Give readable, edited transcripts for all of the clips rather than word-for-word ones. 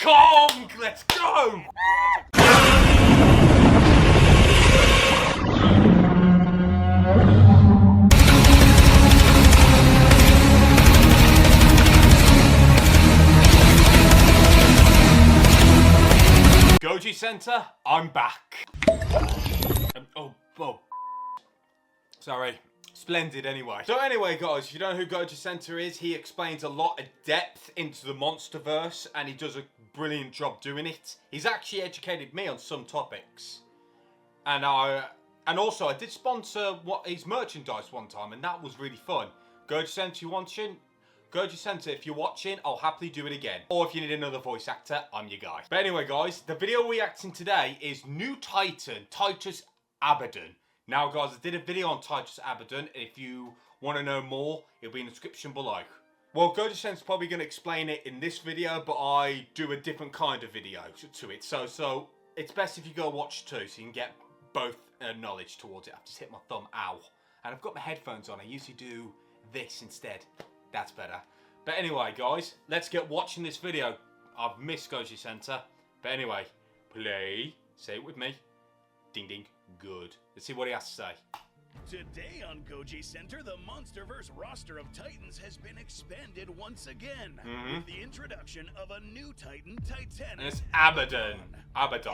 Kong! Let's go! Goji Center, I'm back. Sorry. Splendid anyway. So anyway guys, if you don't know who Goji Center is, he explains a lot of depth into the Monsterverse and he does a brilliant job doing it. He's actually educated me on some topics. And also I did sponsor his merchandise one time and that was really fun. Goji Center, you watching? Goji Center, if you're watching, I'll happily do it again. Or if you need another voice actor, I'm your guy. But anyway guys, the video we're reacting today is new Titan, Titanus Abaddon. Now guys, I did a video on Titanus Abaddon. If you want to know more, it'll be in the description below. Well, Goji Center's probably going to explain it in this video, but I do a different kind of video to it. So it's best if you go watch too, so you can get both knowledge towards it. I've just hit my thumb, ow. And I've got my headphones on. I usually do this instead. That's better. But anyway, guys, let's get watching this video. I've missed Goji Center. But anyway, play. Say it with me. Ding ding. Good. Let's see what he has to say. Today on Goji Center, the Monsterverse roster of Titans has been expanded once again with the introduction of a new Titan, Titanus Abaddon.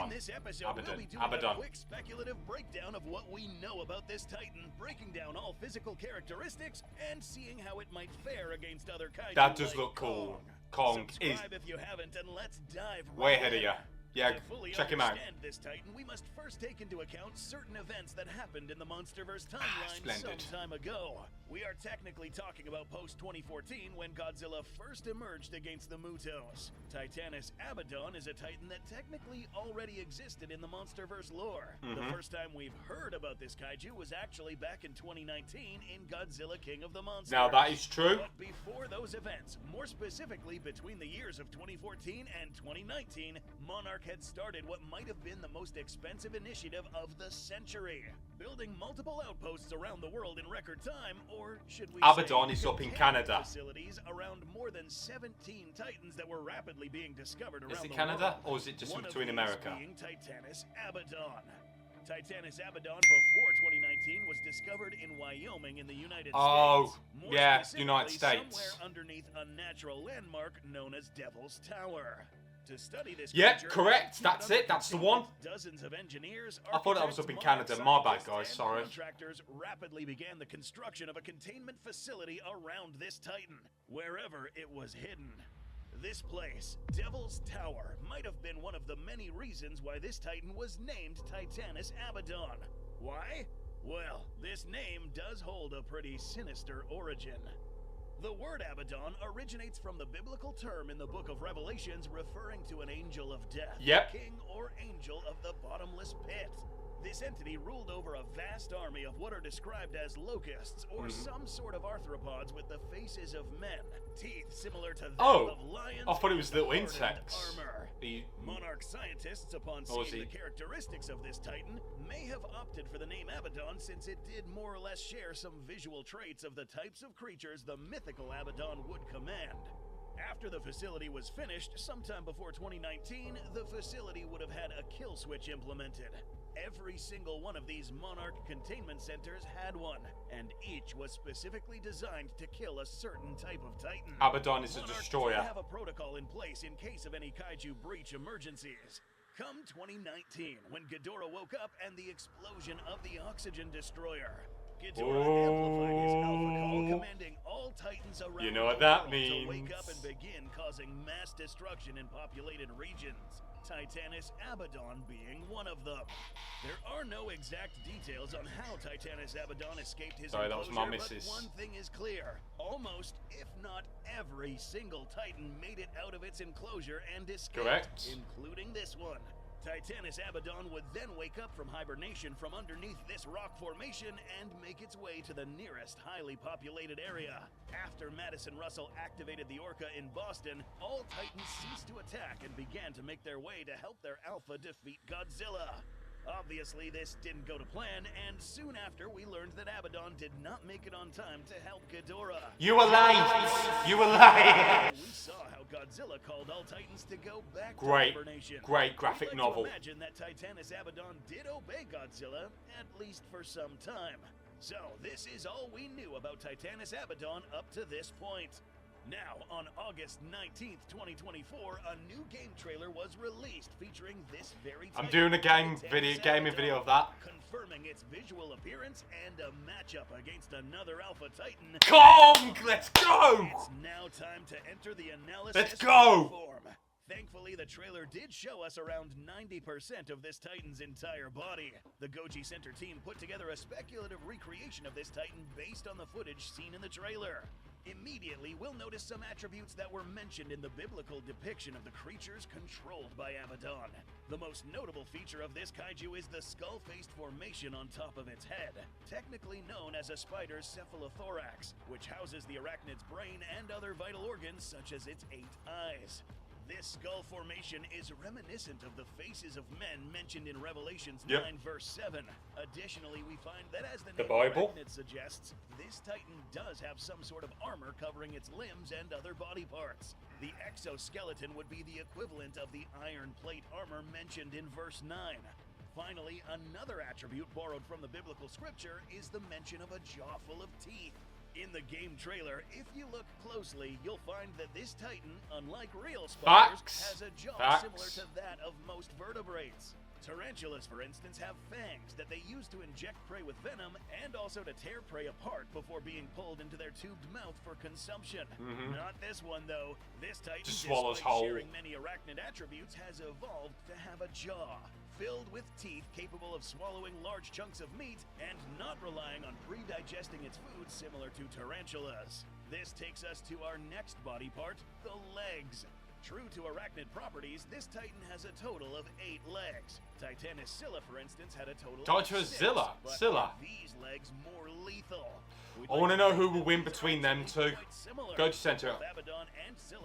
In this episode, we'll be doing a quick speculative breakdown of what we know about this Titan, breaking down all physical characteristics and seeing how it might fare against other kaiju. That does look cool. Kong is if you haven't, and let's dive way ahead of you. Yeah, check him out. To fully understand this Titan, we must first take into account certain events that happened in the Monsterverse timeline some time ago. We are technically talking about post-2014 when Godzilla first emerged against the Mutos. Titanus Abaddon is a Titan that technically already existed in the Monsterverse lore. The first time we've heard about this kaiju was actually back in 2019 in Godzilla King of the Monsters. Now that is true. But before those events, more specifically between the years of 2014 and 2019, Monarch had started what might have been the most expensive initiative of the century, building multiple outposts around the world in record time, or should we Abaddon say, is up in Canada. Facilities around more than 17 Titans that were rapidly being discovered around the world. Is it Canada, or is it just between America? Being Titanus Abaddon. Titanus Abaddon before 2019 was discovered in Wyoming in the United States. More yeah, United States. Somewhere underneath a natural landmark known as Devil's Tower. To study this correct. That's it. That's the one. Dozens of engineers, I thought that was up in Canada. My bad, guys. Sorry. Contractors rapidly began the construction of a containment facility around this Titan, wherever it was hidden. This place, Devil's Tower, might have been one of the many reasons why this Titan was named Titanus Abaddon. Why? Well, this name does hold a pretty sinister origin. The word Abaddon originates from the biblical term in the book of Revelations referring to an angel of death, king or angel of the bottomless pit. This entity ruled over a vast army of what are described as locusts, or some sort of arthropods with the faces of men, teeth similar to that of lions. I thought it was little insects. Armor. Monarch scientists, upon seeing the characteristics of this Titan, may have opted for the name Abaddon since it did more or less share some visual traits of the types of creatures the mythical Abaddon would command. After the facility was finished, sometime before 2019, the facility would have had a kill switch implemented. Every single one of these Monarch containment centers had one, and each was specifically designed to kill a certain type of Titan. Abaddon is a destroyer. Monarch have a protocol in place in case of any kaiju breach emergencies. Come 2019, when Ghidorah woke up and the explosion of the oxygen destroyer. Ghidorah amplified his alpha call, commanding all Titans around you know what that the world means. to wake up and begin causing mass destruction in populated regions. Titanus Abaddon being one of them. There are no exact details on how Titanus Abaddon escaped his enclosure, that was my missus. But one thing is clear. Almost, if not every single Titan made it out of its enclosure and escaped, including this one. Titanus Abaddon would then wake up from hibernation from underneath this rock formation and make its way to the nearest highly populated area. After Madison Russell activated the Orca in Boston, all Titans ceased to attack and began to make their way to help their Alpha defeat Godzilla. Obviously, this didn't go to plan, and soon after, we learned that Abaddon did not make it on time to help Ghidorah. You were late! You were late! We saw how Godzilla called all Titans to go back to Great, hibernation. great graphic We'd like novel. to imagine that Titanus Abaddon did obey Godzilla, at least for some time. So, this is all we knew about Titanus Abaddon up to this point. Now, on August 19th, 2024, a new game trailer was released featuring this very I'm Titan, doing a gaming Titanus video Abaddon, of that. confirming its visual appearance and a matchup against another Alpha Titan. Kong! Let's go! It's now time to enter the analysis. Let's go! Form. Thankfully, the trailer did show us around 90% of this Titan's entire body. The Goji Center team put together a speculative recreation of this Titan based on the footage seen in the trailer. Immediately, we'll notice some attributes that were mentioned in the biblical depiction of the creatures controlled by Abaddon. The most notable feature of this kaiju is the skull-faced formation on top of its head, technically known as a spider's cephalothorax, which houses the arachnid's brain and other vital organs such as its 8 eyes. This skull formation is reminiscent of the faces of men mentioned in Revelations 9 verse 7. Additionally, we find that as the name Bible Arachnid suggests, this Titan does have some sort of armor covering its limbs and other body parts. The exoskeleton would be the equivalent of the iron plate armor mentioned in verse 9. Finally, another attribute borrowed from the biblical scripture is the mention of a jaw full of teeth. In the game trailer, if you look closely, you'll find that this Titan, unlike real spiders, has a jaw similar to that of most vertebrates. Tarantulas, for instance, have fangs that they use to inject prey with venom and also to tear prey apart before being pulled into their tubed mouth for consumption. Not this one, though. This Titan, just swallows despite whole. sharing many arachnid attributes, has evolved to have a jaw filled with teeth capable of swallowing large chunks of meat and not relying on pre-digesting its food similar to tarantulas. This takes us to our next body part, the legs. True to arachnid properties, this Titan has a total of 8 legs. Titanus Scylla, for instance, had a total of 6, Scylla. but Scylla. these legs more lethal. I want to know who will win between them two. Go to center.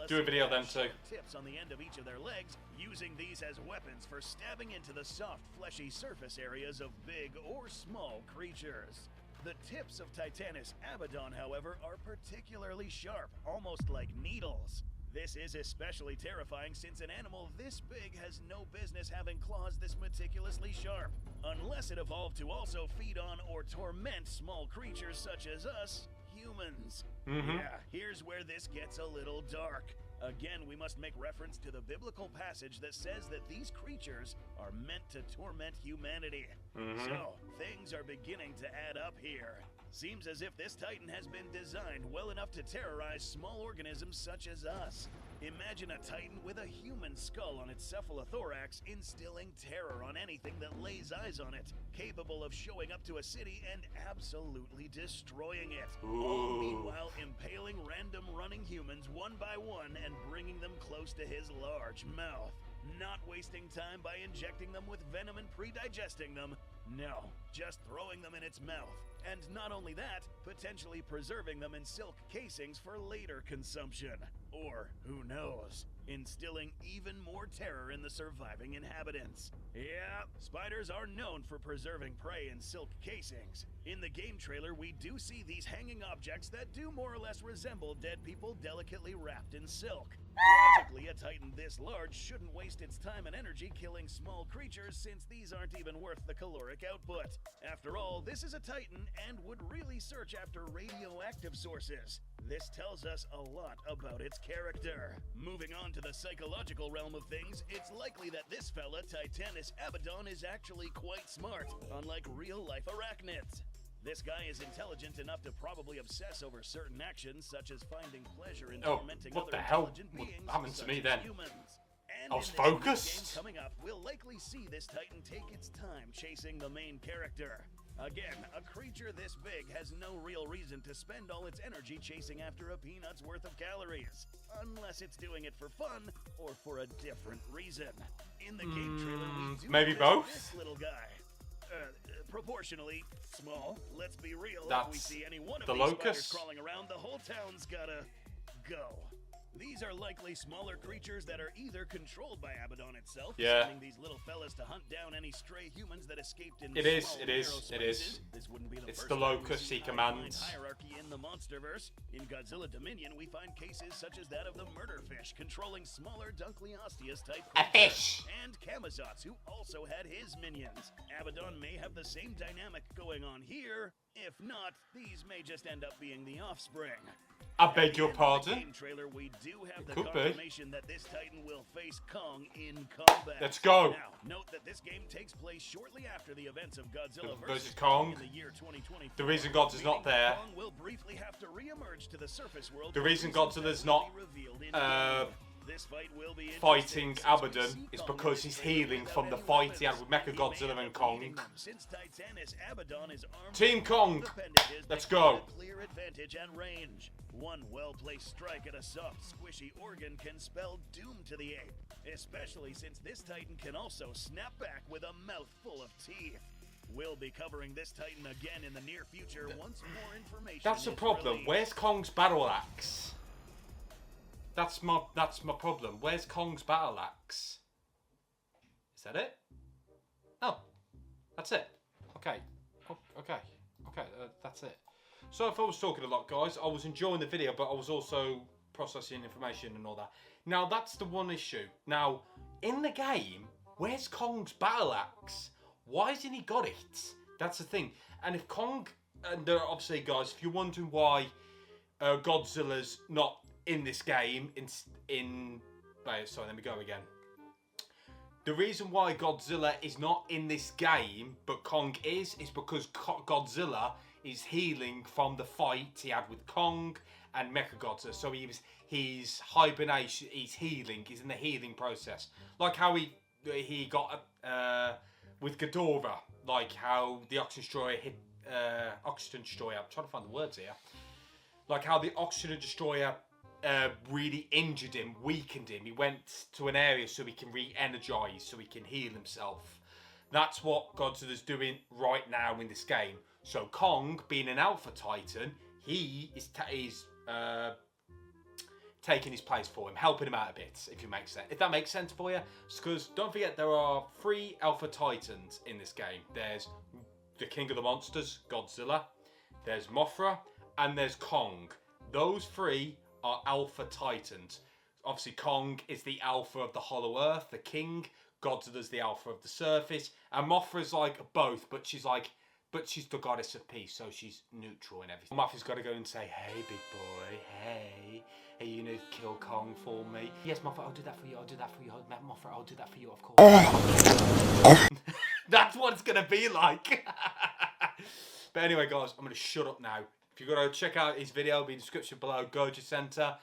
Do a video of them too. Tips on the end of each of their legs, using these as weapons for stabbing into the soft, fleshy surface areas of big or small creatures. The tips of Titanus Abaddon, however, are particularly sharp, almost like needles. This is especially terrifying since an animal this big has no business having claws this meticulously sharp, unless it evolved to also feed on or torment small creatures such as us, humans. Yeah, here's where this gets a little dark. Again, we must make reference to the biblical passage that says that these creatures are meant to torment humanity. So, things are beginning to add up here. Seems as if this Titan has been designed well enough to terrorize small organisms such as us. Imagine a Titan with a human skull on its cephalothorax instilling terror on anything that lays eyes on it, capable of showing up to a city and absolutely destroying it. All meanwhile impaling random running humans one by one and bringing them close to his large mouth. Not wasting time by injecting them with venom and pre-digesting them. No, just throwing them in its mouth. And not only that, potentially preserving them in silk casings for later consumption. Or, who knows, instilling even more terror in the surviving inhabitants. Yeah, spiders are known for preserving prey in silk casings. In the game trailer, we do see these hanging objects that do more or less resemble dead people delicately wrapped in silk. Logically, a Titan this large shouldn't waste its time and energy killing small creatures since these aren't even worth the caloric output. After all, this is a Titan and would really search after radioactive sources. This tells us a lot about its character. Moving on to the psychological realm of things, it's likely that this fella, Titanus Abaddon, is actually quite smart, unlike real-life arachnids. This guy is intelligent enough to probably obsess over certain actions, such as finding pleasure in tormenting what other the hell intelligent beings, happened to such me as then? humans. And I was in this new focused. game coming up, we'll likely see this Titan take its time chasing the main character. Again, a creature this big has no real reason to spend all its energy chasing after a peanut's worth of calories, unless it's doing it for fun or for a different reason. In the game trailer, we do maybe notice both? this little guy. Proportionally small. Let's be real. That's if we see any one of the these locust. spiders crawling around, the whole town's gotta go. These are likely smaller creatures that are either controlled by Abaddon itself, Yeah. sending these little fellas to hunt down any stray humans that escaped in It is, small, it is, narrow it is. spaces. This wouldn't be the It's first the time we locus see he high-mind commands. hierarchy in the monsterverse. In Godzilla Dominion, we find cases such as that of the murder fish controlling smaller Dunkleosteus type A creatures, fish. and Camazotz, who also had his minions. Abaddon may have the same dynamic going on here. If not, these may just end up being the offspring. I beg At your the end of the pardon? game trailer, we do have the could be. confirmation that this Titan will face Kong in combat. Let's go. Now, note that this game takes place shortly after the events of Godzilla Versus Kong. in the year 2024. The reason Godzilla's not meaning there. Kong will briefly have to re-emerge to the surface world. The for reason reasons Godzilla's that will not, be revealed in game. This fight will be fighting interesting since we Abaddon see is Kong because in he's this trailer healing without from the any fight he had weapons. with He may Mechagodzilla end and up Kong. beating them. Since Titanus Abaddon is armed Team with Kong, both appendages, let's they go. have a clear advantage and range. One well-placed strike at a soft, squishy organ can spell doom to the ape, especially since this Titan can also snap back with a mouthful of teeth. We'll be covering this Titan again in the near future once more information That's the is problem. released. Where's Kong's battle axe? That's my problem. Where's Kong's battle axe? Is that it? Oh, that's it. Okay. Oh, okay. That's it. So if I was talking a lot, guys, I was enjoying the video, but I was also processing information and all that. Now, that's the one issue. Now, in the game, where's Kong's battle axe? Why hasn't he got it? That's the thing. And if Kong, and obviously, guys, if you're wondering why Godzilla's not in this game, wait, sorry, let me go again. The reason why Godzilla is not in this game, but Kong is because Godzilla is healing from the fight he had with Kong and Mechagodzilla. So he's hibernation, he's healing, he's in the healing process. Like how he got with Ghidorah, like how the Oxygen Destroyer hit Oxygen Destroyer. I'm trying to find the words here. Like how the Oxygen Destroyer really injured him, weakened him. He went to an area so he can re-energize, so he can heal himself. That's what Godzilla's doing right now in this game. So Kong, being an Alpha Titan, he is taking his place for him, helping him out a bit, if that makes sense for you. Because don't forget, there are 3 Alpha Titans in this game. There's the King of the Monsters, Godzilla. There's Mothra, and there's Kong. Those 3 are Alpha Titans. Obviously, Kong is the Alpha of the Hollow Earth, the King. Godzilla's the Alpha of the Surface, and Mothra's like both, but she's the goddess of peace, so she's neutral and everything. Mothra's got to go and say, "Hey, big boy, hey, you need to kill Kong for me." Yes, Mothra, I'll do that for you. Mothra, I'll do that for you, of course. That's what it's gonna be like. But anyway, guys, I'm gonna shut up now. If you've got to check out his video, it'll be in the description below. Goji Center.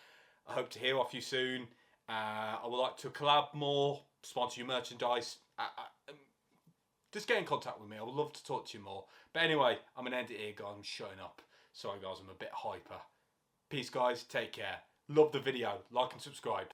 I hope to hear off you soon. I would like to collab more, sponsor your merchandise. Just get in contact with me. I would love to talk to you more. But anyway, I'm going to end it here, guys. I'm shutting up. Sorry, guys. I'm a bit hyper. Peace, guys. Take care. Love the video. Like and subscribe.